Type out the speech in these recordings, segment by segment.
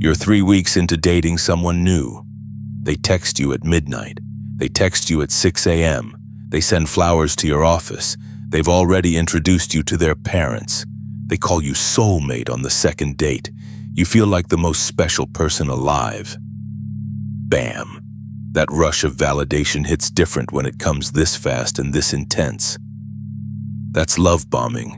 You're 3 weeks into dating someone new. They text you at midnight. They text you at 6 a.m. They send flowers to your office. They've already introduced you to their parents. They call you soulmate on the second date. You feel like the most special person alive. Bam! That rush of validation hits different when it comes this fast and this intense. That's love bombing.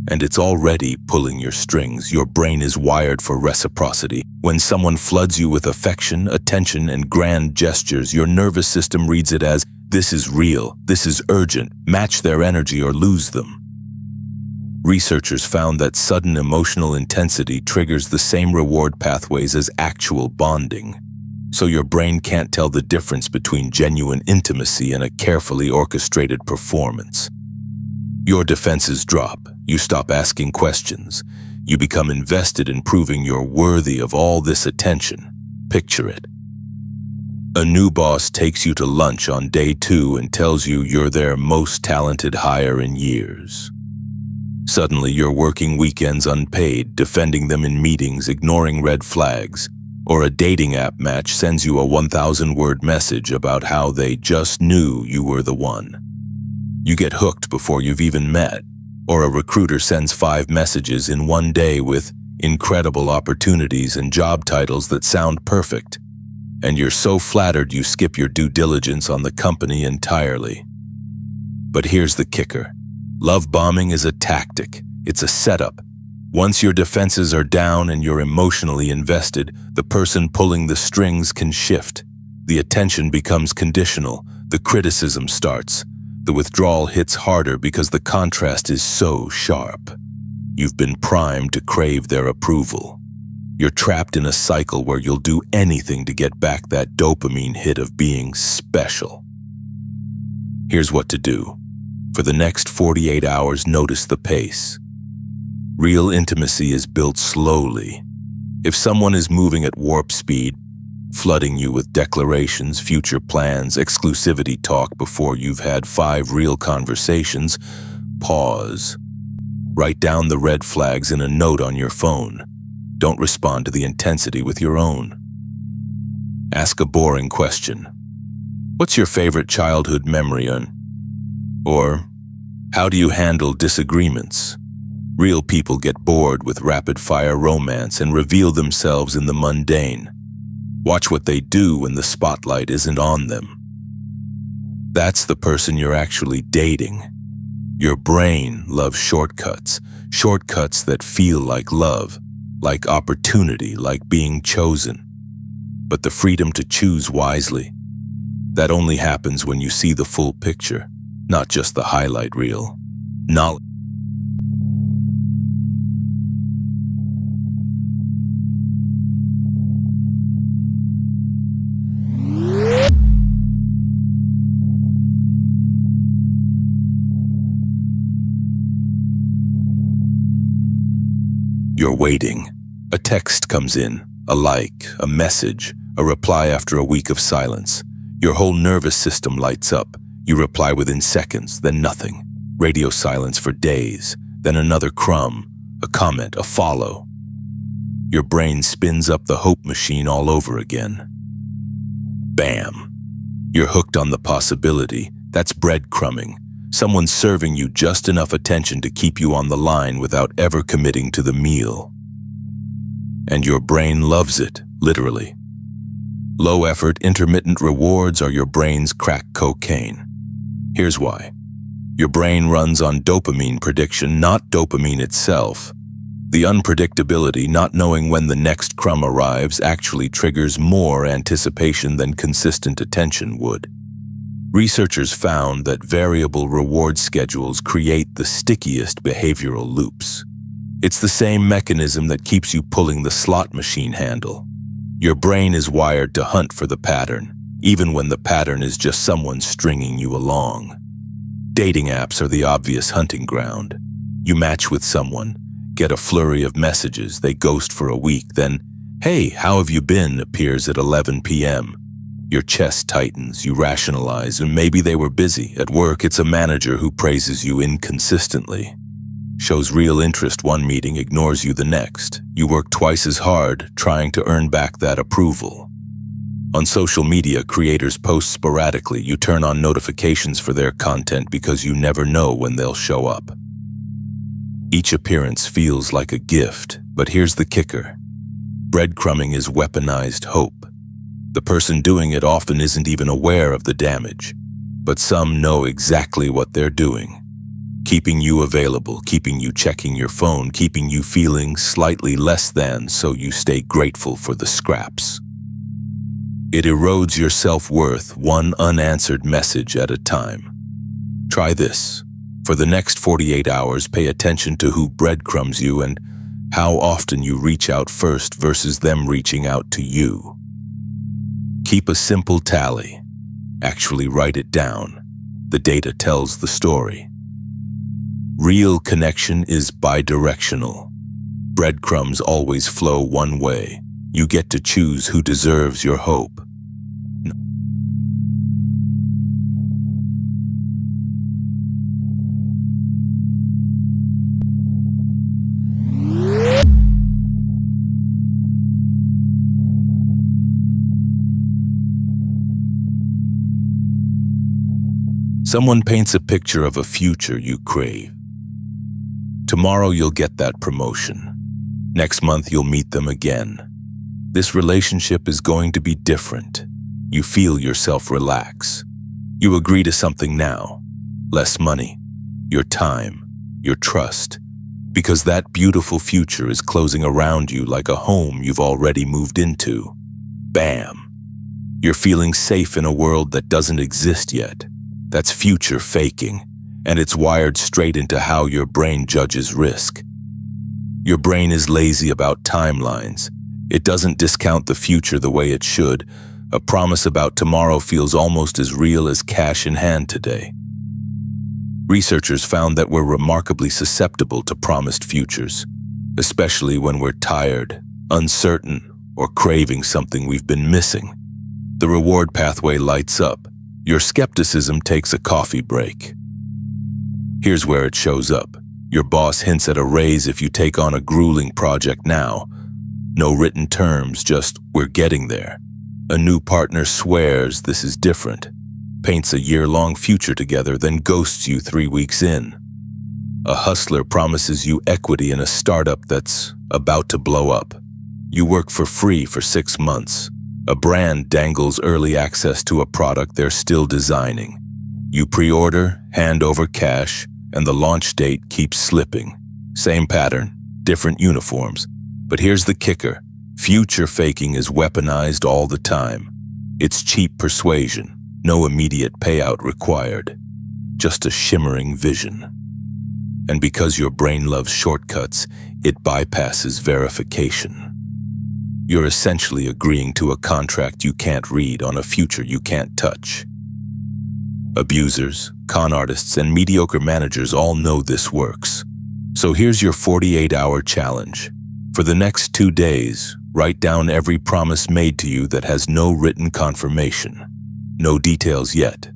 And it's already pulling your strings. Your brain is wired for reciprocity. When someone floods you with affection, attention, and grand gestures, your nervous system reads it as, this is real, this is urgent, match their energy or lose them. Researchers found that sudden emotional intensity triggers the same reward pathways as actual bonding. So your brain can't tell the difference between genuine intimacy and a carefully orchestrated performance. Your defenses drop. You stop asking questions. You become invested in proving you're worthy of all this attention. Picture it. A new boss takes you to lunch on day 2 and tells you you're their most talented hire in years. Suddenly, you're working weekends unpaid, defending them in meetings, ignoring red flags. Or a dating app match sends you a 1,000-word message about how they just knew you were the one. You get hooked before you've even met. Or a recruiter sends 5 messages in one day with incredible opportunities and job titles that sound perfect. And you're so flattered you skip your due diligence on the company entirely. But here's the kicker. Love bombing is a tactic. It's a setup. Once your defenses are down and you're emotionally invested, the person pulling the strings can shift. The attention becomes conditional. The criticism starts. The withdrawal hits harder because the contrast is so sharp. You've been primed to crave their approval. You're trapped in a cycle where you'll do anything to get back that dopamine hit of being special. Here's what to do. For the next 48 hours, notice the pace. Real intimacy is built slowly. If someone is moving at warp speed, flooding you with declarations, future plans, exclusivity talk before you've had 5 real conversations, pause. Write down the red flags in a note on your phone. Don't respond to the intensity with your own. Ask a boring question. What's your favorite childhood memory? Or, how do you handle disagreements? Real people get bored with rapid-fire romance and reveal themselves in the mundane. Watch what they do when the spotlight isn't on them. That's the person you're actually dating. Your brain loves shortcuts, shortcuts that feel like love, like opportunity, like being chosen. But the freedom to choose wisely, that only happens when you see the full picture, not just the highlight reel. Knowledge. You're waiting. A text comes in, a like, a message, a reply after a week of silence. Your whole nervous system lights up. You reply within seconds, then nothing. Radio silence for days, then another crumb, a comment, a follow. Your brain spins up the hope machine all over again. Bam! You're hooked on the possibility. That's breadcrumbing. Someone serving you just enough attention to keep you on the line without ever committing to the meal. And your brain loves it, literally. Low-effort, intermittent rewards are your brain's crack cocaine. Here's why. Your brain runs on dopamine prediction, not dopamine itself. The unpredictability, not knowing when the next crumb arrives, actually triggers more anticipation than consistent attention would. Researchers found that variable reward schedules create the stickiest behavioral loops. It's the same mechanism that keeps you pulling the slot machine handle. Your brain is wired to hunt for the pattern, even when the pattern is just someone stringing you along. Dating apps are the obvious hunting ground. You match with someone, get a flurry of messages, they ghost for a week, then, "Hey, how have you been?" appears at 11 p.m. Your chest tightens, you rationalize, and maybe they were busy. At work, it's a manager who praises you inconsistently. Shows real interest one meeting, ignores you the next. You work twice as hard trying to earn back that approval. On social media, creators post sporadically. You turn on notifications for their content because you never know when they'll show up. Each appearance feels like a gift, but here's the kicker. Breadcrumbing is weaponized hope. The person doing it often isn't even aware of the damage, but some know exactly what they're doing. Keeping you available, keeping you checking your phone, keeping you feeling slightly less than so you stay grateful for the scraps. It erodes your self-worth one unanswered message at a time. Try this. For the next 48 hours, pay attention to who breadcrumbs you and how often you reach out first versus them reaching out to you. Keep a simple tally. Actually write it down. The data tells the story. Real connection is bidirectional. Breadcrumbs always flow one way. You get to choose who deserves your hope. Someone paints a picture of a future you crave. Tomorrow you'll get that promotion. Next month you'll meet them again. This relationship is going to be different. You feel yourself relax. You agree to something now. Less money, your time, your trust. Because that beautiful future is closing around you like a home you've already moved into. Bam! You're feeling safe in a world that doesn't exist yet. That's future faking, and it's wired straight into how your brain judges risk. Your brain is lazy about timelines. It doesn't discount the future the way it should. A promise about tomorrow feels almost as real as cash in hand today. Researchers found that we're remarkably susceptible to promised futures, especially when we're tired, uncertain, or craving something we've been missing. The reward pathway lights up. Your skepticism takes a coffee break. Here's where it shows up. Your boss hints at a raise if you take on a grueling project now. No written terms, just "we're getting there." A new partner swears this is different, paints a year-long future together, then ghosts you 3 weeks in. A hustler promises you equity in a startup that's about to blow up. You work for free for 6 months. A brand dangles early access to a product they're still designing. You pre-order, hand over cash, and the launch date keeps slipping. Same pattern, different uniforms. But here's the kicker. Future faking is weaponized all the time. It's cheap persuasion, no immediate payout required. Just a shimmering vision. And because your brain loves shortcuts, it bypasses verification. You're essentially agreeing to a contract you can't read on a future you can't touch. Abusers, con artists, and mediocre managers all know this works. So here's your 48-hour challenge. For the next 2 days, write down every promise made to you that has no written confirmation. No details yet.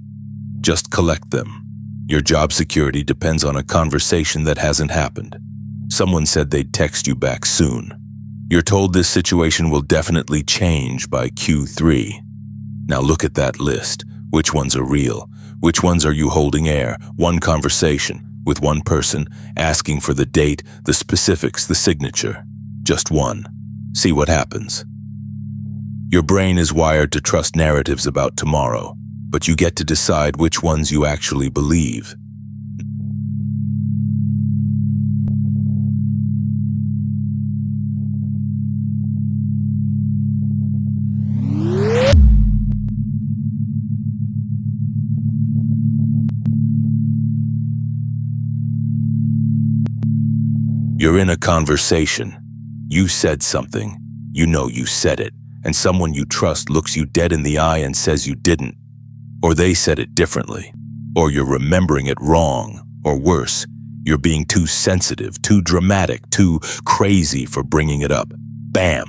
Just collect them. Your job security depends on a conversation that hasn't happened. Someone said they'd text you back soon. You're told this situation will definitely change by Q3. Now look at that list. Which ones are real? Which ones are you holding air? One conversation with one person, asking for the date, the specifics, the signature. Just one. See what happens. Your brain is wired to trust narratives about tomorrow, but you get to decide which ones you actually believe. You're in a conversation. You said something. You know you said it, and someone you trust looks you dead in the eye and says you didn't. Or they said it differently. Or you're remembering it wrong. Or worse, you're being too sensitive, too dramatic, too crazy for bringing it up. Bam!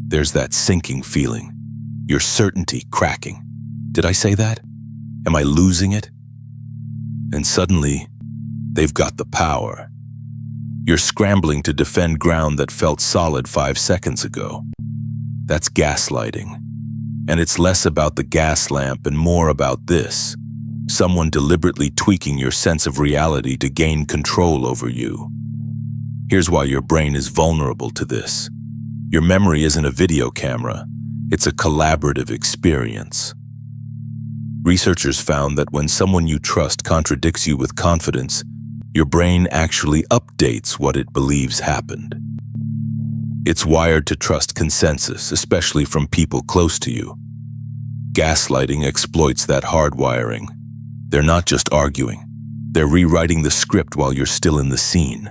There's that sinking feeling. Your certainty cracking. Did I say that? Am I losing it? And suddenly, They've got the power. You're scrambling to defend ground that felt solid 5 seconds ago. That's gaslighting. And it's less about the gas lamp and more about this. Someone deliberately tweaking your sense of reality to gain control over you. Here's why your brain is vulnerable to this. Your memory isn't a video camera. It's a collaborative experience. Researchers found that when someone you trust contradicts you with confidence, your brain actually updates what it believes happened. It's wired to trust consensus, especially from people close to you. Gaslighting exploits that hardwiring. They're not just arguing. They're rewriting the script while you're still in the scene.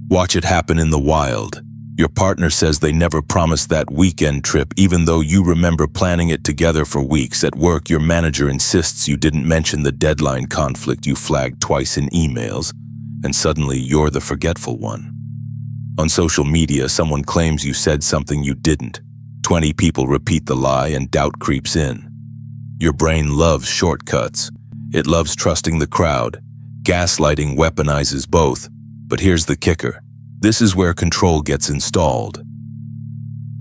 Watch it happen in the wild. Your partner says they never promised that weekend trip, even though you remember planning it together for weeks. At work, your manager insists you didn't mention the deadline conflict you flagged twice in emails, and suddenly you're the forgetful one. On social media, someone claims you said something you didn't. 20 people repeat the lie and doubt creeps in. Your brain loves shortcuts. It loves trusting the crowd. Gaslighting weaponizes both. But here's the kicker. This is where control gets installed.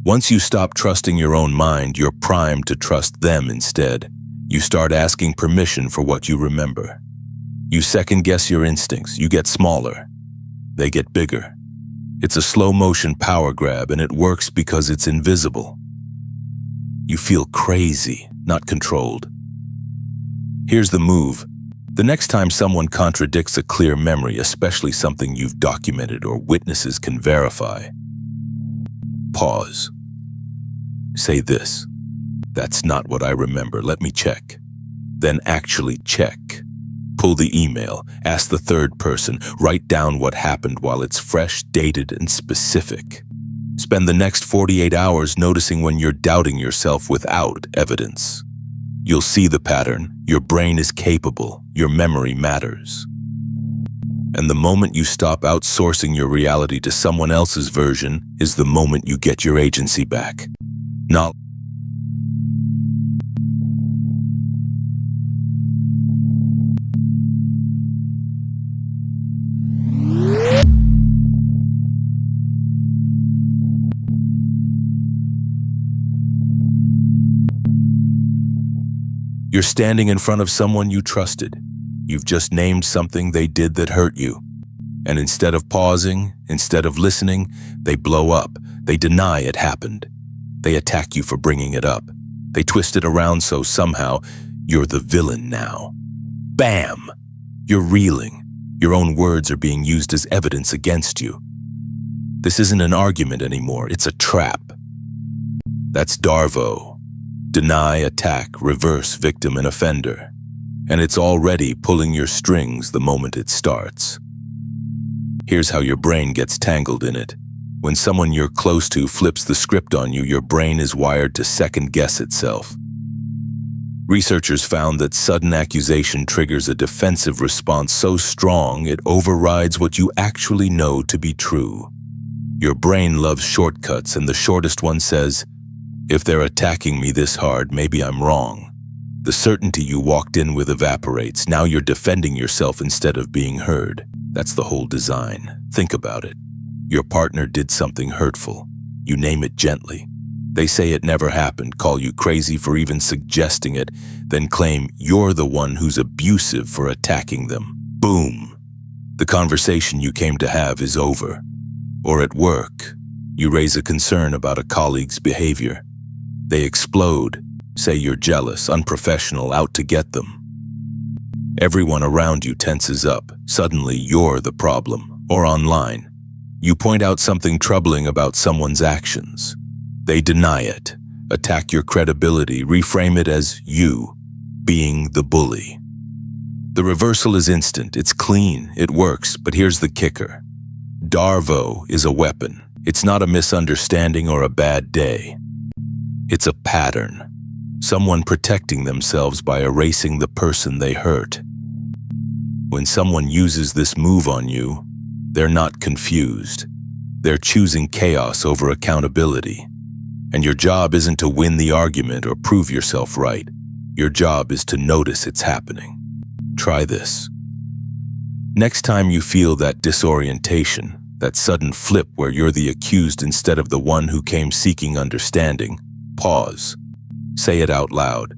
Once you stop trusting your own mind, you're primed to trust them instead. You start asking permission for what you remember. You second-guess your instincts. You get smaller. They get bigger. It's a slow-motion power grab, and it works because it's invisible. You feel crazy, not controlled. Here's the move. The next time someone contradicts a clear memory, especially something you've documented or witnesses can verify, pause. Say this: "That's not what I remember, let me check." Then actually check. Pull the email, ask the third person, write down what happened while it's fresh, dated, and specific. Spend the next 48 hours noticing when you're doubting yourself without evidence. You'll see the pattern. Your brain is capable. Your memory matters. And the moment you stop outsourcing your reality to someone else's version is the moment you get your agency back. Not You're standing in front of someone you trusted. You've just named something they did that hurt you. And instead of pausing, instead of listening, they blow up. They deny it happened. They attack you for bringing it up. They twist it around so somehow you're the villain now. Bam! You're reeling. Your own words are being used as evidence against you. This isn't an argument anymore. It's a trap. That's DARVO. Deny, attack, reverse, victim, and offender. And it's already pulling your strings the moment it starts. Here's how your brain gets tangled in it. When someone you're close to flips the script on you, your brain is wired to second-guess itself. Researchers found that sudden accusation triggers a defensive response so strong it overrides what you actually know to be true. Your brain loves shortcuts, and the shortest one says, "If they're attacking me this hard, maybe I'm wrong." The certainty you walked in with evaporates. Now you're defending yourself instead of being heard. That's the whole design. Think about it. Your partner did something hurtful. You name it gently. They say it never happened, call you crazy for even suggesting it, then claim you're the one who's abusive for attacking them. Boom! The conversation you came to have is over. Or at work, you raise a concern about a colleague's behavior. They explode, say you're jealous, unprofessional, out to get them. Everyone around you tenses up. Suddenly you're the problem. Or online, you point out something troubling about someone's actions. They deny it, attack your credibility, reframe it as you being the bully. The reversal is instant, it's clean, it works, but here's the kicker. DARVO is a weapon. It's not a misunderstanding or a bad day. It's a pattern. Someone protecting themselves by erasing the person they hurt. When someone uses this move on you, they're not confused. They're choosing chaos over accountability. And your job isn't to win the argument or prove yourself right. Your job is to notice it's happening. Try this. Next time you feel that disorientation, that sudden flip where you're the accused instead of the one who came seeking understanding, pause. Say it out loud.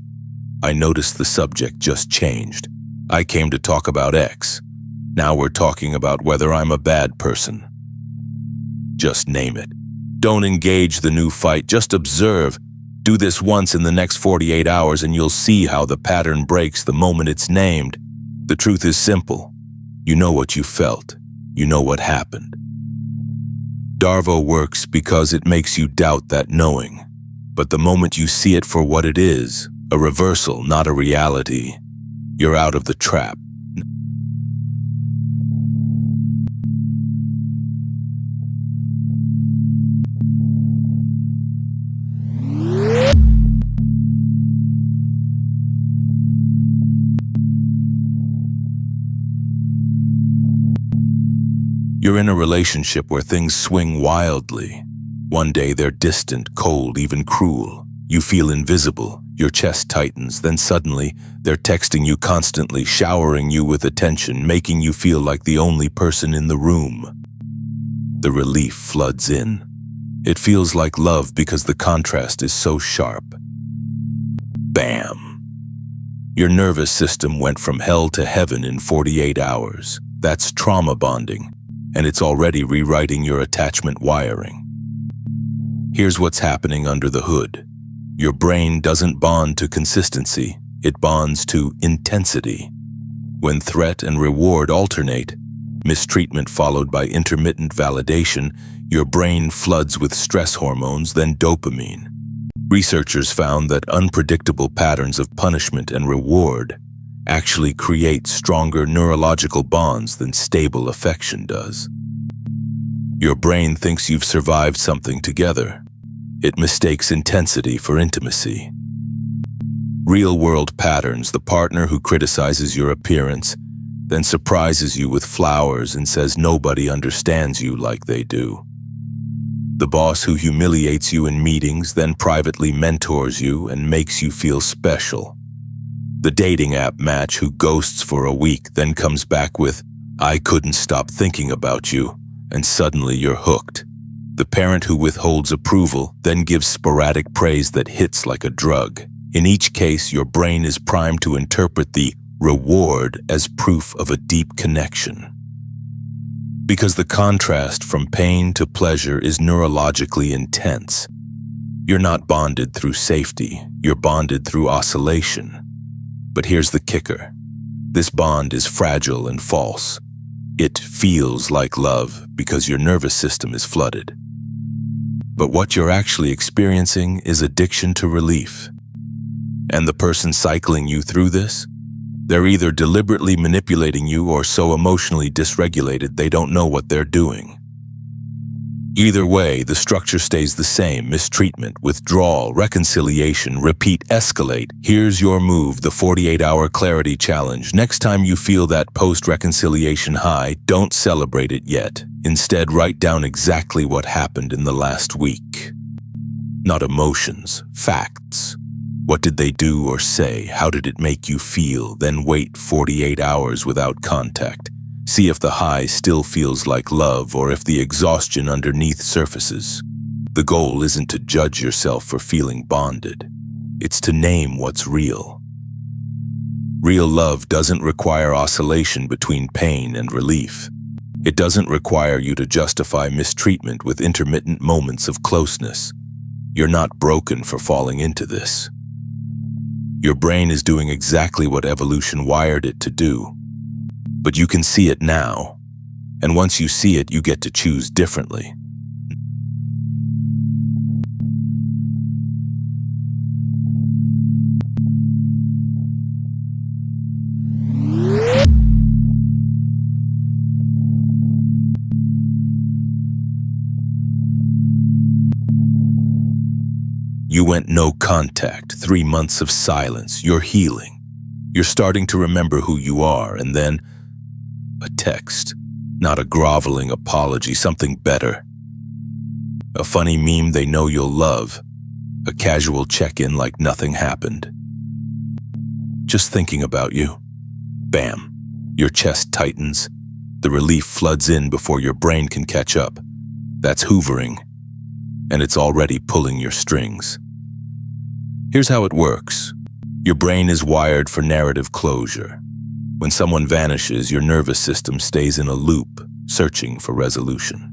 I noticed the subject just changed. I came to talk about X. Now we're talking about whether I'm a bad person. Just name it. Don't engage the new fight, just observe. Do this once in the next 48 hours and you'll see how the pattern breaks the moment it's named. The truth is simple. You know what you felt. You know what happened. DARVO works because it makes you doubt that knowing. But the moment you see it for what it is, a reversal, not a reality, you're out of the trap. You're in a relationship where things swing wildly. One day they're distant, cold, even cruel. You feel invisible, your chest tightens, then suddenly they're texting you constantly, showering you with attention, making you feel like the only person in the room. The relief floods in. It feels like love because the contrast is so sharp. Bam! Your nervous system went from hell to heaven in 48 hours. That's trauma bonding. And it's already rewriting your attachment wiring. Here's what's happening under the hood. Your brain doesn't bond to consistency, it bonds to intensity. When threat and reward alternate, mistreatment followed by intermittent validation, your brain floods with stress hormones, then dopamine. Researchers found that unpredictable patterns of punishment and reward actually create stronger neurological bonds than stable affection does. Your brain thinks you've survived something together. It mistakes intensity for intimacy. Real-world patterns, the partner who criticizes your appearance, then surprises you with flowers and says nobody understands you like they do. The boss who humiliates you in meetings, then privately mentors you and makes you feel special. The dating app match who ghosts for a week, then comes back with, I couldn't stop thinking about you, and suddenly you're hooked. The parent who withholds approval, then gives sporadic praise that hits like a drug. In each case, your brain is primed to interpret the reward as proof of a deep connection. Because the contrast from pain to pleasure is neurologically intense. You're not bonded through safety, you're bonded through oscillation. But here's the kicker. This bond is fragile and false. It feels like love because your nervous system is flooded. But what you're actually experiencing is addiction to relief. And the person cycling you through this? They're either deliberately manipulating you or so emotionally dysregulated they don't know what they're doing. Either way, the structure stays the same: mistreatment, withdrawal, reconciliation, repeat, escalate. Here's your move, the 48-hour clarity challenge. Next time you feel that post-reconciliation high, don't celebrate it yet. Instead, write down exactly what happened in the last week. Not emotions, facts. What did they do or say? How did it make you feel? Then wait 48 hours without contact. See if the high still feels like love or if the exhaustion underneath surfaces. The goal isn't to judge yourself for feeling bonded. It's to name what's real. Real love doesn't require oscillation between pain and relief. It doesn't require you to justify mistreatment with intermittent moments of closeness. You're not broken for falling into this. Your brain is doing exactly what evolution wired it to do. But you can see it now, and once you see it, you get to choose differently. You went no contact, 3 months of silence, you're healing. You're starting to remember who you are, and then a text, not a groveling apology, something better. A funny meme they know you'll love, a casual check-in like nothing happened. Just thinking about you. Bam, your chest tightens, The relief floods in before your brain can catch up. That's hoovering, and it's already pulling your strings. Here's how it works. Your brain is wired for narrative closure. When someone vanishes, your nervous system stays in a loop, searching for resolution.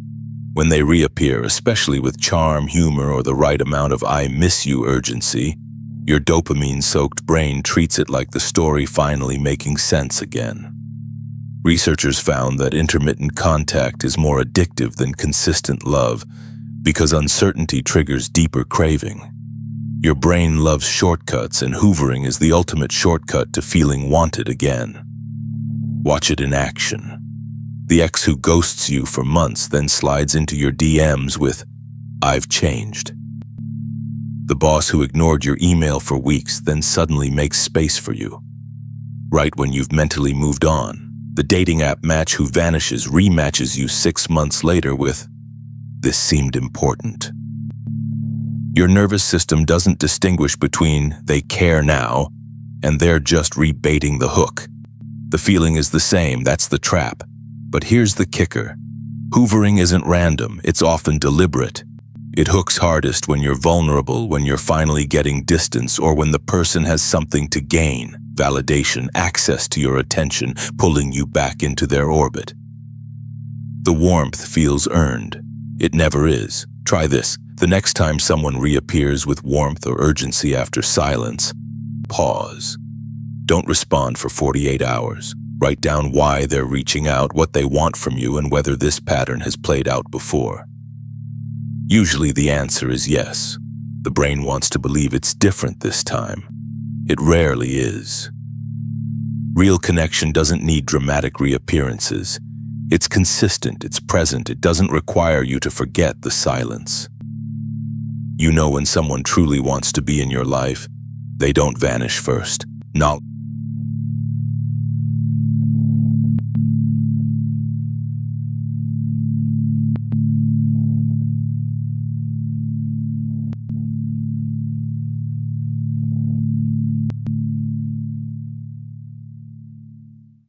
When they reappear, especially with charm, humor, or the right amount of "I miss you" urgency, your dopamine-soaked brain treats it like the story finally making sense again. Researchers found that intermittent contact is more addictive than consistent love because uncertainty triggers deeper craving. Your brain loves shortcuts, and hoovering is the ultimate shortcut to feeling wanted again. Watch it in action. The ex who ghosts you for months then slides into your DMs with, "I've changed." The boss who ignored your email for weeks then suddenly makes space for you. Right when you've mentally moved on, the dating app match who vanishes rematches you 6 months later with, "This seemed important." Your nervous system doesn't distinguish between "they care now" and "they're just rebaiting the hook." The feeling is the same, that's the trap. But here's the kicker. Hoovering isn't random, it's often deliberate. It hooks hardest when you're vulnerable, when you're finally getting distance, or when the person has something to gain, validation, access to your attention, pulling you back into their orbit. The warmth feels earned. It never is. Try this. The next time someone reappears with warmth or urgency after silence, pause. Don't respond for 48 hours. Write down why they're reaching out, what they want from you, and whether this pattern has played out before. Usually the answer is yes. The brain wants to believe it's different this time. It rarely is. Real connection doesn't need dramatic reappearances. It's consistent, it's present, it doesn't require you to forget the silence. You know when someone truly wants to be in your life, they don't vanish first. Not